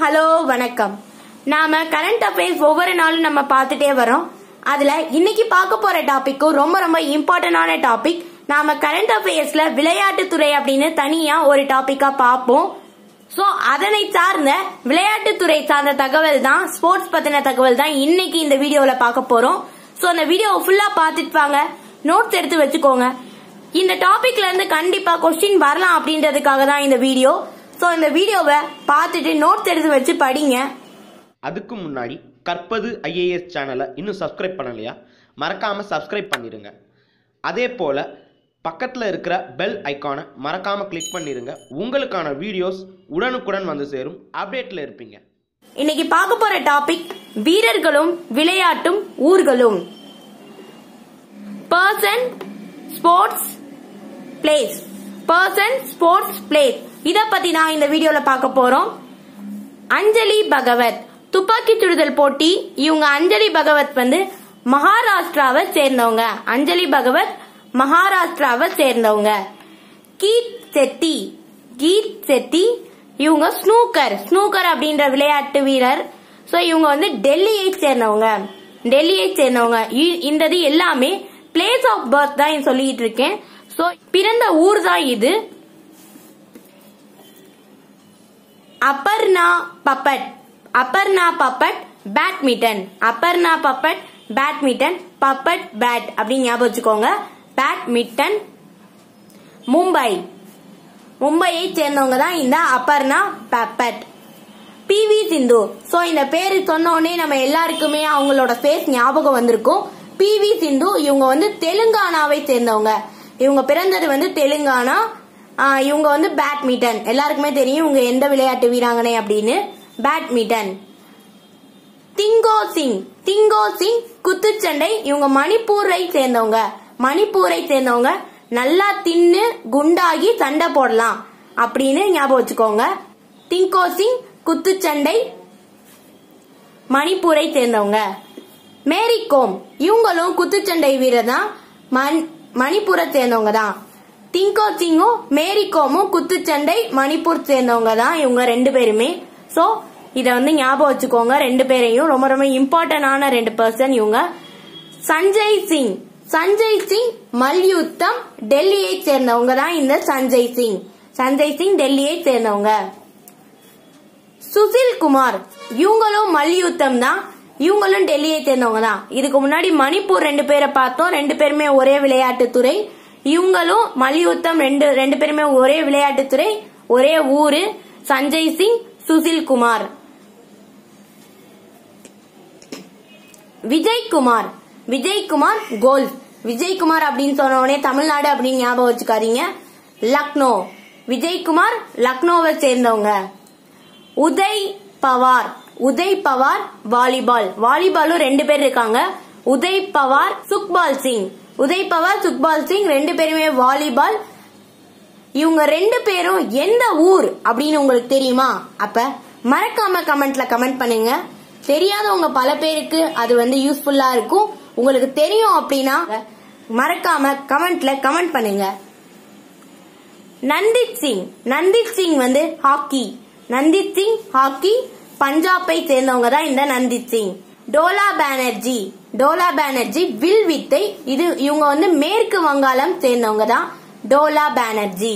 Hello வணக்கம். நாம current affairs ஒவ்வொரு நாளும் நம்ம பார்த்துட்டே வரோம். அதுல இன்னைக்கு பார்க்க போற டாபிக்கும் ரொம்ப ரொம்ப இம்பார்ட்டன்டான டாபிக். நாம கரண்ட் அஃபேர்ஸ்ல விளையாட்டுத்துறை அப்படின்னு தனியா ஒரு டாபிக்கா பார்ப்போம். சோ அதனை சார்ந்த விளையாட்டுத்துறை சார்ந்த தகவல் தான், ஸ்போர்ட்ஸ் பத்தின தகவல் தான் இன்னைக்கு இந்த வீடியோல பார்க்க போறோம். சோ அந்த வீடியோவை ஃபுல்லா பார்த்துட்டு வாங்க, நோட்ஸ் எடுத்து வச்சுக்கோங்க. இந்த டாபிக்ல இருந்து கண்டிப்பா கொஸ்டின் வரலாம் அப்படின்றதுக்காக தான் இந்த வீடியோ. சோ இந்த வீடியோவை பார்த்துட்டு நோட்ஸ் எடுத்து வச்சு படிங்க. அதுக்கு முன்னாடி கற்பது IAS சேனலை இன்னும் சப்ஸ்கிரைப் பண்ணலையா? மறக்காம சப்ஸ்கிரைப் பண்ணிடுங்க. அதே போல பக்கத்தில் இருக்கிற பெல் ஐக்கானை மறக்காம கிளிக் பண்ணிடுங்க. உங்களுக்கான வீடியோஸ் உடனுக்குடன் வந்து சேரும், அப்டேட்ல இருப்பீங்க. இன்னைக்கு பார்க்க போற டாபிக் வீரர்களும் விளையாட்டும் ஊர்களும். Person sports place. Person sports place இத பத்தி நான் இந்த வீடியோல பார்க்க போறோம். அஞ்சலி பகவத் துப்பாக்கி சுடுதல் போட்டி. இவங்க அஞ்சலி பகவத் வந்து மகாராஷ்டிராவை சேர்ந்தவங்க. அஞ்சலி பகவத் மகாராஷ்டிராவை சேர்ந்தவங்க. கீத் செட்டி இவங்க ஸ்னூக்கர் அப்படின்ற விளையாட்டு வீரர். சோ இவங்க வந்து டெல்லியை சேர்ந்தவங்க. இந்த எல்லாமே பிளேஸ் ஆஃப் பர்த் தான் சொல்லிட்டு இருக்கேன். சோ பிறந்த ஊர் தான் இது. அபர்ணா பப்பட் பேட்மிண்டன். பப்பட் பேட் அப்படின்னு ஞாபகம் வச்சுக்கோங்க. பேட்மிண்டன். மும்பையை சேர்ந்தவங்க தான் இந்த அபர்ணா பப்பட். PV சிந்து. சோ இந்த பேரு சொன்ன உடனே நம்ம எல்லாருக்குமே அவங்களோட ஃபேஸ் ஞாபகம் வந்திருக்கும். PV சிந்து இவங்க வந்து தெலுங்கானாவை சேர்ந்தவங்க. இவங்க பிறந்தது வந்து தெலுங்கானா. இவங்க வந்து பேட்மிண்டன் எல்லாருக்குமே தெரியும் இவங்க எந்த விளையாட்டு வீராங்கனை அப்படின்னு. பேட்மிண்டன். திங்கோ சிங் குத்துச்சண்டை. இவங்க மணிப்பூரை சேர்ந்தவங்க. நல்லா தின்னு குண்டாகி சண்டை போடலாம் அப்படின்னு ஞாபகம் வச்சுக்கோங்க. திங்கோ சிங் குத்துச்சண்டை மணிப்பூரை சேர்ந்தவங்க. மேரி கோம் இவங்களும் குத்துச்சண்டை வீரர் தான், மணிப்பூரை சேர்ந்தவங்க தான். திங்கோ சிங்கும் மேரி கோமும் குத்துச்சண்டை மணிப்பூர் சேர்ந்தவங்க தான் இவங்க ரெண்டு பேருமே. சோ இத வந்து ஞாபகம் வச்சுக்கோங்க ரெண்டு பேரையும். ரொம்ப ரொம்ப இம்பார்ட்டன்டான ரெண்டு பர்சன் இவங்க. சஞ்சய் சிங் மல்யுத்தம் டெல்லியை சேர்ந்தவங்க தான் இந்த சஞ்சய் சிங் டெல்லியை சேர்ந்தவங்க. சுசில் குமார் இவங்களும் மல்யுத்தம் தான், இவங்களும் டெல்லியை சேர்ந்தவங்க தான். இதுக்கு முன்னாடி மணிப்பூர் ரெண்டு பேரை பார்த்தோம், ரெண்டு பேருமே ஒரே விளையாட்டுத்துறை. இவங்களும் மல்யுத்தம் ரெண்டு பேருமே ஒரே விளையாட்டுத்துறை, ஒரே ஊரு. சஞ்சய் சிங், சுசில் குமார். விஜய்குமார் கோல்ஃப். விஜய்குமார் அப்படின்னு சொன்ன உடனே தமிழ்நாடு அப்படின்னு ஞாபகம் வச்சுக்காதீங்க. லக்னோ. விஜய்குமார் லக்னோவை சேர்ந்தவங்க. உதய் பவார் வாலிபாலும் ரெண்டு பேர் இருக்காங்க. உதய் பவார் சுக்பால் சிங் ரெண்டு பேருமே வாலிபால். இவங்க ரெண்டு பேரும் எந்த ஊர் அப்படின்னு உங்களுக்கு தெரியுமா? அப்ப மறக்காம கமெண்ட்ல கமெண்ட் பண்ணுங்க. தெரியாதவங்க பல பேருக்கு அது வந்து யூஸ்ஃபுல்லா இருக்கும். உங்களுக்கு தெரியும் அப்படின்னா மறக்காம கமெண்ட்ல கமெண்ட் பண்ணுங்க. நந்தித் சிங் வந்து ஹாக்கி. பஞ்சாபை சேர்ந்தவங்க தான் இந்த நந்தித் சிங். டோலா பானர்ஜி வில் வித்தை. இவங்க வந்து மேற்கு வங்காளம் சேர்ந்தவங்க தான். டோலா பானர்ஜி.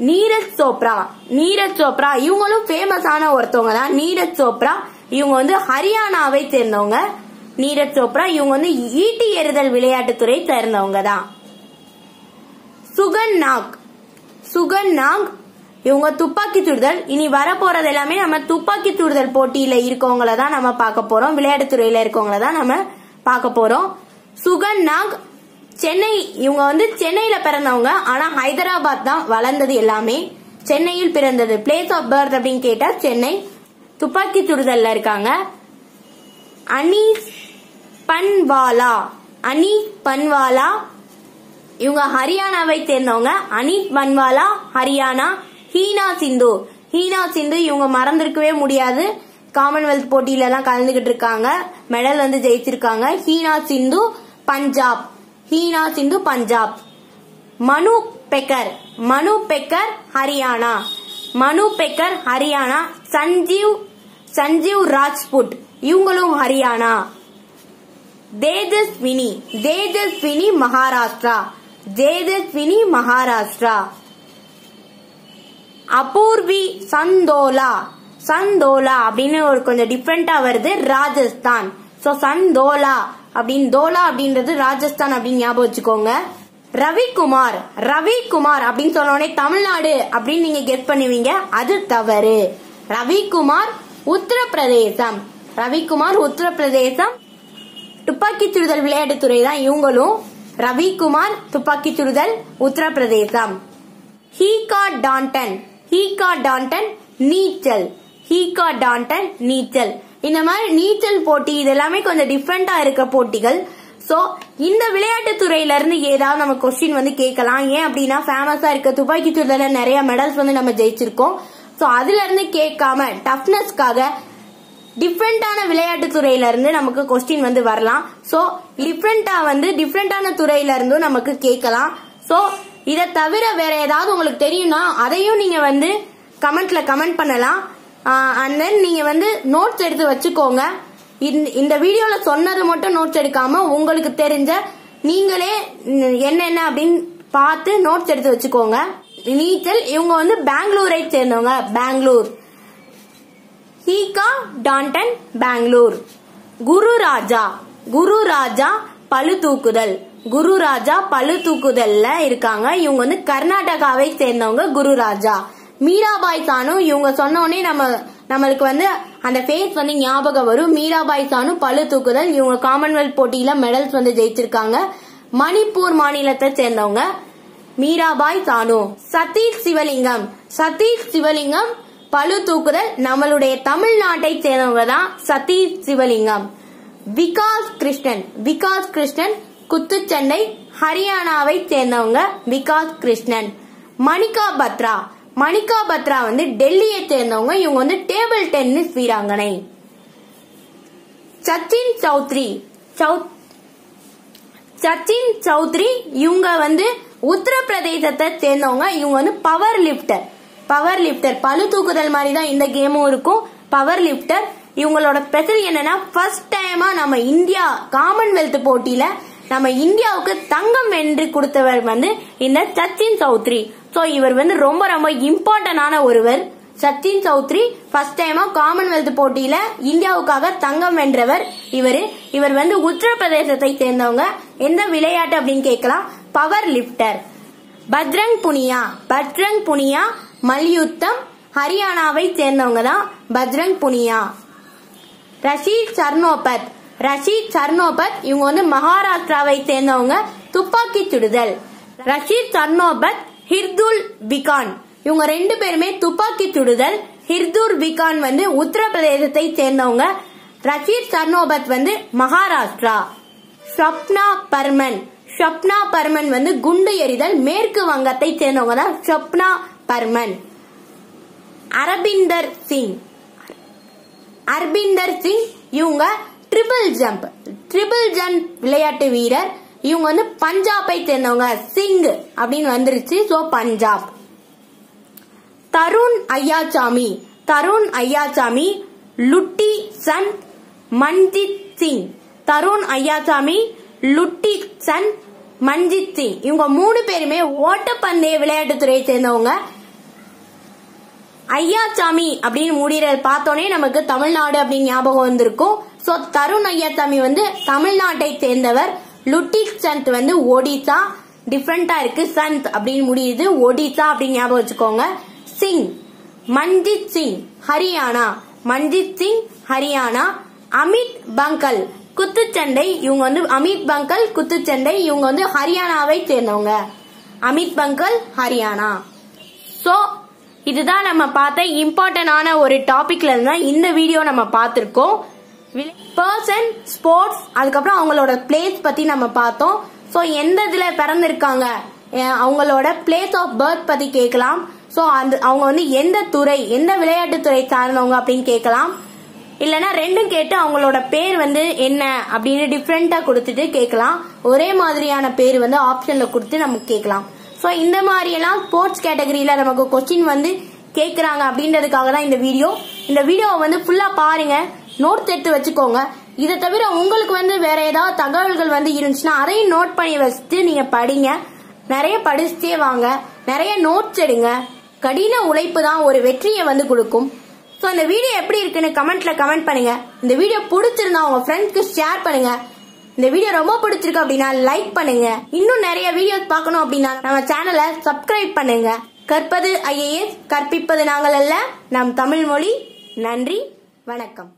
நீரஜ் சோப்ரா இவங்களும் ஃபேமஸான ஒருத்தவங்க தான். நீரஜ் சோப்ரா இவங்க வந்து ஹரியானாவை சேர்ந்தவங்க. நீரஜ் சோப்ரா இவங்க வந்து ஈட்டி எறிதல் விளையாட்டுத்துறை சேர்ந்தவங்க தான். சுகன் நாக் இவங்க துப்பாக்கி சுடுதல். இனி வரப்போறது எல்லாமே நம்ம துப்பாக்கி சுடுதல் போட்டியில இருக்கவங்கள தான் நம்ம பார்க்க போறோம். விளையாட்டுத்துறையில இருக்கவங்கள தான் நம்ம பார்க்க போறோம். சுகன் நாக் சென்னை. இவங்க வந்து சென்னையில பிறந்தவங்க, ஆனா ஹைதராபாத் தான் வளர்ந்தது. எல்லாமே சென்னையில் பிறந்தது. பிளேஸ் ஆஃப் பர்த் அப்படின்னு கேட்டா சென்னை. துப்பாக்கி சுடுதல்ல இருக்காங்க. அனீஸ் பன்வாலா இவங்க ஹரியானாவை சேர்ந்தவங்க. அனீஸ் பன்வாலா ஹரியானா. ஹீனா சிந்து இவங்க மறந்திருக்கவே முடியாது. காமன்வெல்த் போட்டியில எல்லாம் கலந்துகிட்டு இருக்காங்க, மெடல் வந்து ஜெயிச்சிருக்காங்க. ஹீனா சிந்து பஞ்சாப். மனு பெக்கர் ஹரியானா. மனு பெக்கர் ஹரியானா, சஞ்சீவ் ராஜ்புட் இவங்களும் ஹரியானா. தேஜஸ்வினி மகாராஷ்டிரா. அபூர்வி சந்தோலா அப்படின்னு ஒரு கொஞ்சம் டிஃபரெண்டா வருது, ராஜஸ்தான். சோ சந்தோலா அப்படின்றது ராஜஸ்தான் அப்படின்னு ஞாபகம் வச்சுக்கோங்க. ரவிக்குமார் அப்படின்னு சொன்ன உடனே தமிழ்நாடு அப்படின்னு நீங்க கெஸ் பண்ணுவீங்க, அது தவறு. ரவிக்குமார் உத்தரப்பிரதேசம். துப்பாக்கி சுடுதல் விளையாட்டுத்துறை தான் இவங்களும். ரவிக்குமார் துப்பாக்கி சுடுதல் உத்தரப்பிரதேசம். ஹீகா டாண்டன் நீச்சல். இந்த மாதிரி நீச்சல் போட்டி இதெல்லாமே கொஞ்சம் டிஃபரெண்டா இருக்க போட்டிகள். சோ இந்த விளையாட்டு துறையில இருந்து ஏதாவது நம்ம கொஸ்டின் வந்து கேட்கலாம். ஏன் அப்படின்னா ஃபேமஸா இருக்க துப்பாக்கி சுடுதல நிறைய மெடல்ஸ் வந்து நம்ம ஜெயிச்சிருக்கோம். சோ அதுல இருந்து கேட்காம டஃப்னஸ்க்காக டிஃபரெண்டான விளையாட்டு துறையில இருந்து நமக்கு கொஸ்டின் வந்து வரலாம். சோ டிஃபரெண்டான துறையில இருந்தும் நமக்கு கேட்கலாம். சோ இதை தவிர வேற ஏதாவது உங்களுக்கு தெரியும்னா அதையும் நீங்க வந்து கமெண்ட் பண்ணலாம். அண்ட் தென் நீங்க வந்து நோட்ஸ் எடுத்து வச்சுக்கோங்க. இந்த வீடியோல சொன்னது மட்டும் நோட்ஸ் எடுக்காம உங்களுக்கு தெரிஞ்ச நீங்களே என்னென்ன அப்படின்னு பார்த்து நோட்ஸ் எடுத்து வச்சுக்கோங்க. நீச்சல் இவங்க வந்து பெங்களூரை சேர்ந்தவங்க, பெங்களூர். ஹீகா டாண்டன் பெங்களூர். குரு ராஜா பளு தூக்குதல்ல இருக்காங்க. இவங்க வந்து கர்நாடகாவை சேர்ந்தவங்க குரு ராஜா. மீராபாய் சானு இவங்க சொன்னோடனே நம்மளுக்கு வந்து அந்த ஃபேஸ் வந்து ஞாபகம் வரும். மீராபாய் சானு பளு தூக்குதல், இவங்க காமன்வெல்த் போட்டியில மெடல்ஸ் வந்து ஜெயிச்சிருக்காங்க. மணிப்பூர் மாநிலத்தை சேர்ந்தவங்க மீராபாய் சானு. சதீஷ் சிவலிங்கம் பளு தூக்குதல் நம்மளுடைய தமிழ்நாட்டை சேர்ந்தவங்க தான் சதீஷ் சிவலிங்கம். விகாஸ் கிருஷ்ணன் குத்துச்சண்டை ஹரியானாவை சேர்ந்தவங்க விகாஸ் கிருஷ்ணன். மணிகா பத்ரா வந்து டெல்லியை சேர்ந்தவங்க, இவங்க வந்து டேபிள் டென்னிஸ் வீராங்கனை. சச்சின் சௌத்ரி இவங்க வந்து உத்தரப்பிரதேசத்தை சேர்ந்தவங்க, இவங்க வந்து பவர் லிப்டர் பளு தூக்குதல் மாதிரி தான் இந்த கேமும் இருக்கும். பவர் லிப்டர் இவங்களோட ஸ்பெஷல் என்னன்னா ஃபர்ஸ்ட் டைமா நம்ம இந்தியா காமன்வெல்த் போட்டியில நம்ம இந்தியாவுக்கு தங்கம் வென்று கொடுத்தவர் வந்து இந்த சச்சின் சௌத்ரி. சோ இவர் வந்து ரொம்ப ரொம்ப இம்பார்ட்டன்டான ஒருவர். சச்சின் சௌத்ரி ஃபர்ஸ்ட் டைமா காமன்வெல்த் போட்டியில இந்தியாவுக்காக தங்கம் வென்றவர் இவர் வந்து உத்தரப்பிரதேசத்தை சேர்ந்தவங்க. எந்த விளையாட்டு அப்படின்னு கேட்கலாம், பவர் லிப்டர். பஜ்ரங் புனியா மல்யுத்தம் ஹரியானாவை சேர்ந்தவங்க தான் பஜ்ரங் புனியா. ரஷீத் சர்னோபத் இவங்க வந்து மகாராஷ்டிராவை சேர்ந்தவங்க, துப்பாக்கி சுடுதல். ரஷீத் சர்னோபத், ஹிர்துல் பிகான் இவங்க ரெண்டு பேருமே துப்பாக்கி சுடுதல். ஹிர்துல் பிகான் வந்து உத்தரப்பிரதேசத்தை சேர்ந்தவங்க. ரஷீத் சர்னோபத் வந்து மகாராஷ்டிரா. ஷப்னா பர்மன் வந்து குண்டு எறிதல், மேற்கு வங்கத்தை சேர்ந்தவங்க தான் ஷப்னா பர்மன். அரபிந்தர் சிங் இவங்க ட்ரிபிள் ஜம்ப் விளையாட்டு வீரர். இவங்க வந்து பஞ்சாபை சேர்ந்தவங்க, சிங் அப்படின்னு வந்துருச்சு. சோ பஞ்சாப். தருண் ஐயாச்சாமி லுட்டி சன் மன்ஜித் சிங். இவங்க மூணு பேருமே ஓட்டப்பந்தய விளையாட்டுத்துறையை சேர்ந்தவங்க. ஐயாச்சாமி அப்படின்னு முடியறது பார்த்தோன்னே நமக்கு தமிழ்நாடு அப்படின்னு ஞாபகம் வந்திருக்கும். சோ தருண் ஐயாச்சாமி வந்து தமிழ்நாட்டை சேர்ந்தவர். லுட்டி சந்த் வந்து ஒடிசா, டிஃபரெண்டா இருக்கு, சந்த் அப்படின்னு முடியுது, ஒடிசா அப்படின்னு ஞாபகம் வச்சுக்கோங்க. மன்ஜித் சிங் ஹரியானா. அமித் பங்கல் குத்துச்சண்டை, இவங்க வந்து இவங்க வந்து ஹரியானாவை சேர்ந்தவங்க. அமித் பங்கல் ஹரியானா. சோ இதுதான் நம்ம பார்த்த இம்பார்ட்டன்டான ஒரு டாபிக்ல இருந்தா இந்த வீடியோ நம்ம பார்த்திருக்கோம். பர்சன், ஸ்போர்ட்ஸ், அதுக்கப்புறம் அவங்களோட பிளேஸ் பத்தி நம்ம பார்த்தோம். சோ எந்த இதுல பிறந்திருக்காங்க, அவங்களோட பிளேஸ் ஆஃப் பர்த் பத்தி கேட்கலாம். சோ அவங்க வந்து எந்த விளையாட்டு துறை சார்ந்தவங்க அப்படின்னு கேட்கலாம். இல்லனா ரெண்டும் கேட்டு அவங்களோட பேர் வந்து என்ன அப்படின்னு டிஃபரெண்டா கொடுத்துட்டு கேட்கலாம். ஒரே மாதிரியான பேர் வந்து ஆப்ஷன்ல கொடுத்து நமக்கு கேட்கலாம். சோ இந்த மாதிரி எல்லாம் ஸ்போர்ட்ஸ் கேட்டகரியில நமக்கு கொஸ்டின் வந்து கேக்குறாங்க அப்படின்றதுக்காக தான் இந்த வீடியோவை வந்து ஃபுல்லா பாருங்க, நோட்ஸ் எடுத்து வச்சுக்கோங்க. இதை தவிர உங்களுக்கு வந்து வேற ஏதாவது தகவல்கள் வந்து இருந்துச்சுன்னா அதையும் நோட் பண்ணி வச்சுட்டு நீங்க படிங்க. நிறைய படிச்சுட்டே வாங்க, நிறைய நோட்ஸ் எடுங்க. கடின உழைப்பு தான் ஒரு வெற்றியை வந்து கொடுக்கும். ஸோ இந்த வீடியோ எப்படி இருக்குன்னு கமெண்ட்ல கமெண்ட் பண்ணுங்க. இந்த வீடியோ பிடிச்சிருந்தா உங்க ஃப்ரெண்ட்ஸ்க்கு ஷேர் பண்ணுங்க. இந்த வீடியோ ரொம்ப பிடிச்சிருக்கு அப்படின்னா லைக் பண்ணுங்க. இன்னும் நிறைய வீடியோஸ் பார்க்கணும் அப்படின்னா நம்ம சேனலை சப்ஸ்கிரைப் பண்ணுங்க. கற்பது IAS, கற்பிப்பது நாங்கள் அல்ல, நம் தமிழ் மொழி. நன்றி, வணக்கம்.